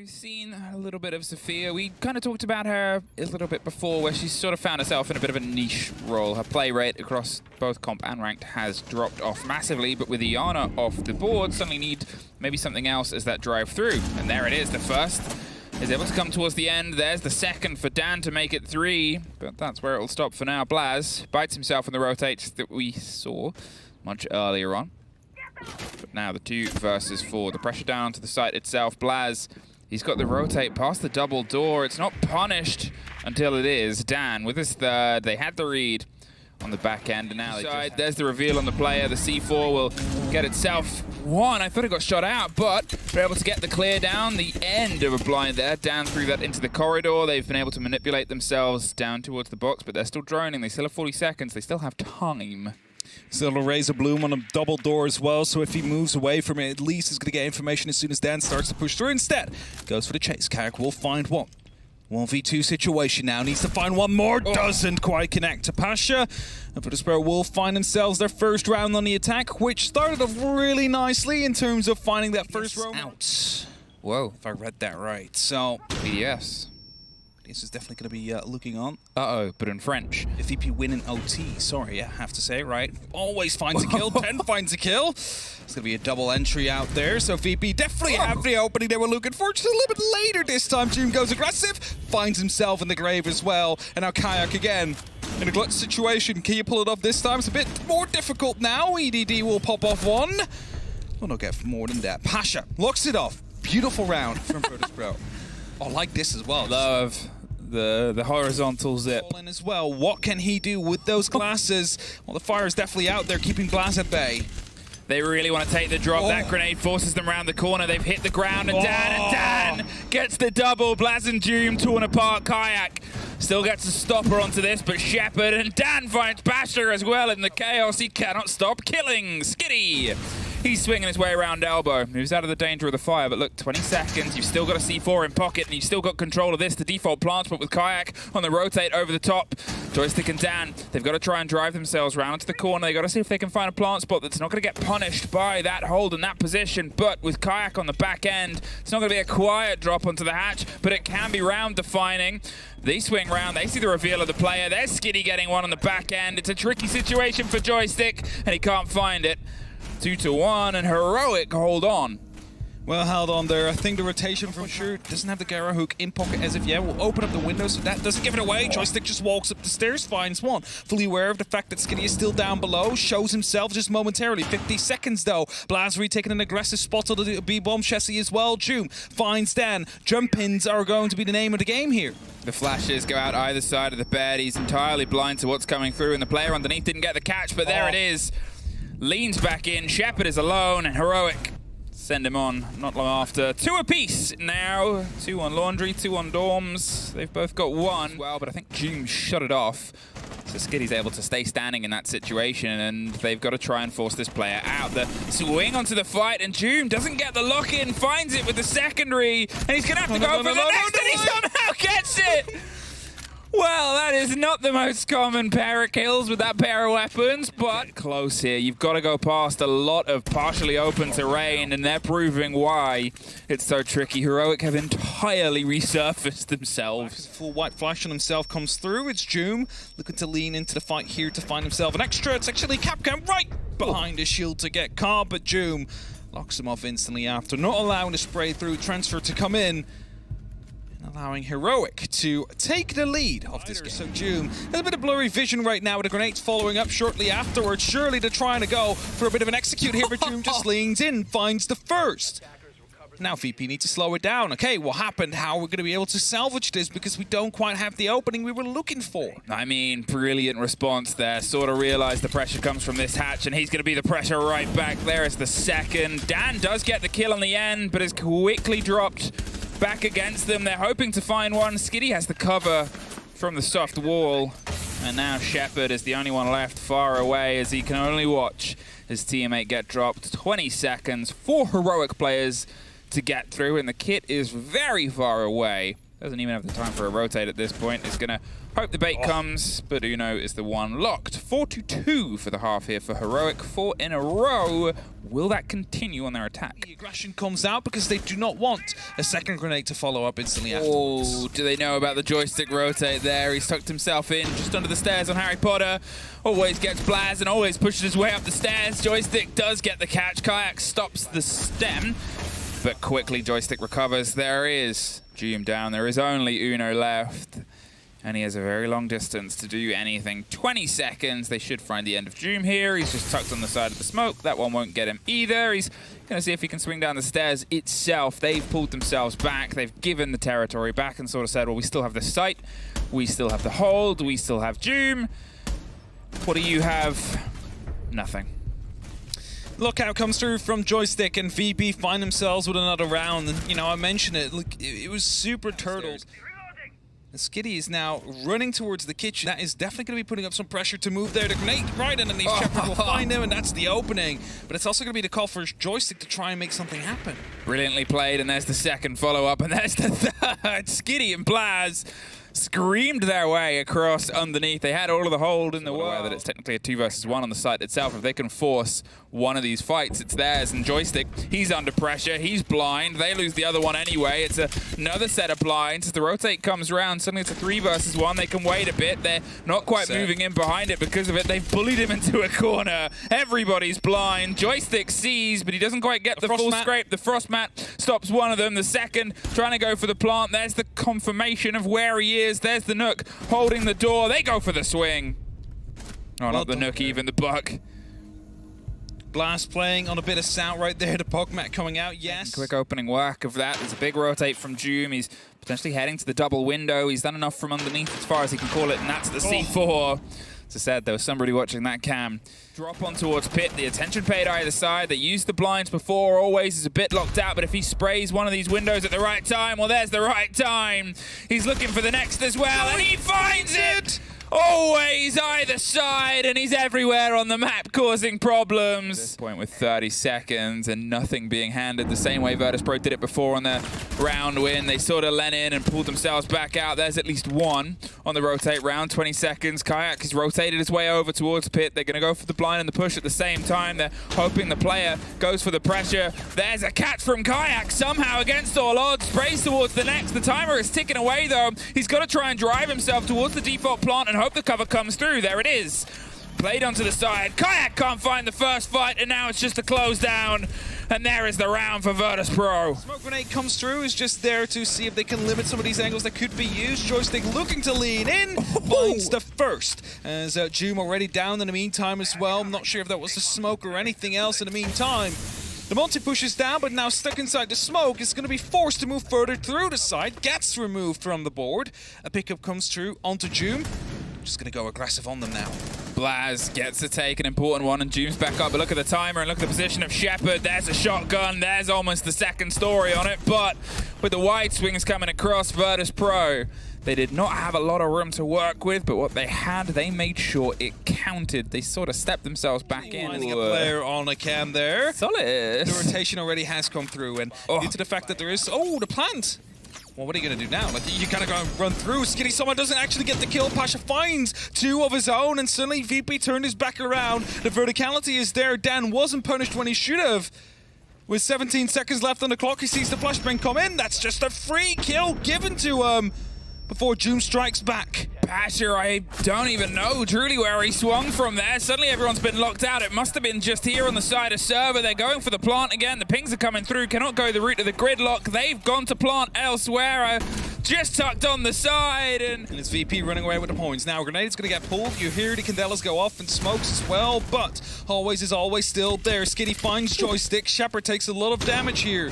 we've seen a little bit of Sophia. We kind of talked about her a little bit before, where she's sort of found herself in a bit of a niche role. Her play rate across both comp and ranked has dropped off massively, but with Iana off the board, suddenly need maybe something else as that drive through. And there it is, the first is able to come towards the end. There's the second for Dan to make it 3, but that's where it will stop for now. Blaz bites himself in the rotates that we saw much earlier on. But now the 2 versus 4. The pressure down to the site itself. Blaz, he's got the rotate past the double door. It's not punished until it is. Dan with his third. They had the read on the back end, and now there's the reveal on the player. The C4 will get itself one. I thought it got shot out, but they're able to get the clear down the end of a blind there. Dan threw that into the corridor. They've been able to manipulate themselves down towards the box, but they're still droning. They still have 40 seconds. They still have time. Still a Razor Bloom on a double door as well, so if he moves away from it, at least he's going to get information as soon as Dan starts to push through. Instead, goes for the chase. Carrick will find one. 1v2 situation now, needs to find one more, doesn't quite connect to Pasha. And for the Spirit will find themselves their first round on the attack, which started off really nicely in terms of finding that first round out. Whoa. If I read that right. So, BDS. This is definitely going to be looking on. Uh-oh, but in French. If VP win in OT, sorry, I have to say it right. Always finds a kill, 10 finds a kill. It's going to be a double entry out there, so VP definitely have the opening they were looking for. Just a little bit later this time, June goes aggressive, finds himself in the grave as well. And now Kayak again in a clutch situation. Can you pull it off this time? It's a bit more difficult now. EDD will pop off one. Well, not get more than that. Pasha locks it off. Beautiful round from Protoss Pro. I like this as well. Love the horizontal zip. As well. What can he do with those glasses? Well, the fire is definitely out there, keeping Blaz at bay. They really want to take the drop. That grenade forces them around the corner. They've hit the ground, and Dan gets the double. Blaz and Doom torn apart. Kayak still gets a stopper onto this, but Shepard and Dan finds Basher as well in the chaos. He cannot stop killing. Skitty. He's swinging his way around elbow. Moves out of the danger of the fire, but look, 20 seconds. You've still got a C4 in pocket, and you've still got control of this. The default plant spot with Kayak on the rotate over the top. Joystick and Dan, they've got to try and drive themselves round to the corner. They've got to see if they can find a plant spot that's not going to get punished by that hold in that position. But with Kayak on the back end, it's not going to be a quiet drop onto the hatch, but it can be round defining. They swing round, they see the reveal of the player. There's Skitty getting one on the back end. It's a tricky situation for Joystick, and he can't find it. 2-1, and Heroic hold on. Well held on there. I think the rotation for sure doesn't have the Gara hook in pocket as of yet. We'll open up the window so that doesn't give it away. Joystick just walks up the stairs, finds one. Fully aware of the fact that Skitty is still down below. Shows himself just momentarily. 50 seconds though. Blaz taking an aggressive spot on the B-bomb chassis as well. Joom finds Dan. Jump pins are going to be the name of the game here. The flashes go out either side of the bed. He's entirely blind to what's coming through, and the player underneath didn't get the catch, but there it is. Leans back in. Shepard is alone, and Heroic send him on not long after. 2 apiece now. 2 on Laundry, 2 on Dorms. They've both got 1. Well, but I think Joom shut it off. So Skitty's able to stay standing in that situation, and they've got to try and force this player out. The swing onto the fight, and Joom doesn't get the lock-in, finds it with the secondary, and he's going to have to go for the next, and he somehow gets it! Well, that is not the most common pair of kills with that pair of weapons, but close here. You've got to go past a lot of partially open terrain, and they're proving why it's so tricky. Heroic have entirely resurfaced themselves. Full white flash on himself comes through. It's Joom looking to lean into the fight here to find himself an extra. It's actually Capcom right behind his shield to get caught, but Joom locks him off instantly after, not allowing the spray through transfer to come in. Allowing Heroic to take the lead of this game. So Joom has a bit of blurry vision right now with the grenades following up shortly afterwards. Surely they're trying to go for a bit of an execute here, but Joom just leans in, finds the first. Now VP needs to slow it down. Okay, what happened? How are we going to be able to salvage this? Because we don't quite have the opening we were looking for. I mean, brilliant response there. Sort of realized the pressure comes from this hatch, and he's going to be the pressure right back there as the second. Dan does get the kill on the end, but is quickly dropped back against them. They're hoping to find one. Skitty has the cover from the soft wall. And now Shepard is the only one left far away as he can only watch his teammate get dropped. 20 seconds, 4 Heroic players to get through, and the kit is very far away. Doesn't even have the time for a rotate at this point. It's going to hope the bait comes, but Uno is the one locked. 4-2 for the half here for Heroic. 4 in a row. Will that continue on their attack? The aggression comes out because they do not want a second grenade to follow up instantly afterwards. Oh, do they know about the joystick rotate there? He's tucked himself in just under the stairs on Harry Potter. Always gets Blaz and always pushes his way up the stairs. Joystick does get the catch. Kayak stops the stem, but quickly Joystick recovers. There is Doom down. There is only Uno left. And he has a very long distance to do anything. 20 seconds. They should find the end of Doom here. He's just tucked on the side of the smoke. That one won't get him either. He's going to see if he can swing down the stairs itself. They've pulled themselves back. They've given the territory back and sort of said, well, we still have the site. We still have the hold. We still have Doom. What do you have? Nothing. Lookout comes through from Joystick, and VP find themselves with another round. And, you know, I mentioned it. Look, it was super turtled. And Skitty is now running towards the kitchen. That is definitely going to be putting up some pressure to move there. The grenade right underneath Shepard will find him, and that's the opening. But it's also going to be the call for Joystick to try and make something happen. Brilliantly played, and there's the second follow-up, and there's the third. Skitty and Blaz screamed their way across underneath. They had all of the hold in the world. That it's technically a 2 versus 1 on the site itself. If they can force one of these fights, it's theirs. And Joystick, he's under pressure. He's blind. They lose the other one anyway. It's another set of blinds. As the rotate comes around, suddenly it's a 3 versus 1. They can wait a bit. They're not quite moving in behind it because of it. They've bullied him into a corner. Everybody's blind. Joystick sees, but he doesn't quite get the full scrape. The frost mat stops one of them. The second trying to go for the plant. There's the confirmation of where he is. There's the Nook holding the door. They go for the swing. Oh, not the Nook, even the Buck. Blast playing on a bit of sound right there. The Pog mat coming out, yes. Quick opening work of that. There's a big rotate from Doom. He's potentially heading to the double window. He's done enough from underneath as far as he can call it, and that's the C4. As I said, there was somebody watching that cam. Drop on towards Pit. The attention paid either side. They used the blinds before. Always is a bit locked out, but if he sprays one of these windows at the right time, well, there's the right time. He's looking for the next as well, and he finds it! Always either side, and he's everywhere on the map, causing problems. At this point with 30 seconds and nothing being handed the same way Virtus.pro did it before on their round win. They sort of lent in and pulled themselves back out. There's at least one on the rotate round. 20 seconds. Kayak has rotated his way over towards Pit. They're going to go for the blind and the push at the same time. They're hoping the player goes for the pressure. There's a catch from Kayak somehow against all odds. Sprays towards the next. The timer is ticking away though. He's got to try and drive himself towards the default plant and hope the cover comes through. There it is. Played onto the side. Kayak can't find the first fight, and now it's just a close down. And there is the round for Virtus.pro. Smoke grenade comes through, is just there to see if they can limit some of these angles that could be used. Joystick looking to lean in, finds the first. As Doom already down in the meantime as well. I'm not sure if that was the smoke or anything else in the meantime. The multi pushes down, but now stuck inside the smoke. Is going to be forced to move further through the side. Gets removed from the board. A pickup comes through onto Doom. Just going to go aggressive on them now. Blaz gets to take an important one, and Doom's back up. But look at the timer and look at the position of Shepard. There's a shotgun. There's almost the second story on it. But with the wide swings coming across Virtus.pro, they did not have a lot of room to work with, but what they had, they made sure it counted. They sort of stepped themselves back in. Finding a player on a cam there. Solid. The rotation already has come through, and due to the fact that there is... Oh, the plant! Well, what are you going to do now? Like, you kind of go and run through. Skitty, someone doesn't actually get the kill. Pasha finds 2 of his own, and suddenly VP turned his back around. The verticality is there. Dan wasn't punished when he should have. With 17 seconds left on the clock, he sees the flashbang come in. That's just a free kill given to him before Doom strikes back. Pasha, I don't even know truly where he swung from there. Suddenly everyone's been locked out. It must have been just here on the side of server. They're going for the plant again. The pings are coming through. Cannot go the route of the gridlock. They've gone to plant elsewhere. Just tucked on the side. And it's VP running away with the points. Now Grenade's going to get pulled. You hear the Candelas go off and smokes as well. But Always is always still there. Skitty finds Joystick. Shepard takes a lot of damage here.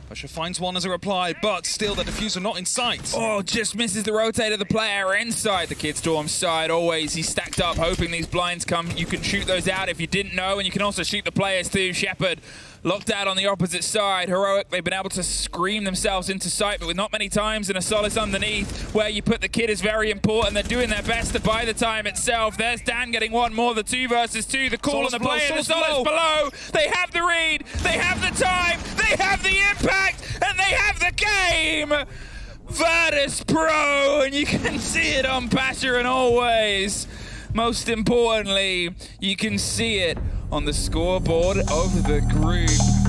Pasha finds one as a reply, but still the diffuser not in sight. Oh, just misses the rotate of the player inside the Kid Storm's side. Always, he's stacked up, hoping these blinds come. You can shoot those out if you didn't know, and you can also shoot the players too. Shepard locked out on the opposite side. Heroic, they've been able to scream themselves into sight, but with not many times in a solace underneath where you put the kid is very important. They're doing their best to buy the time itself. There's Dan getting one more, the 2 versus 2. The call on the player, the solace below. They have the read, they have the time, they have the impact, and they have the game! Virtus Pro, and you can see it on Pattern always. Most importantly, you can see it on the scoreboard of the group.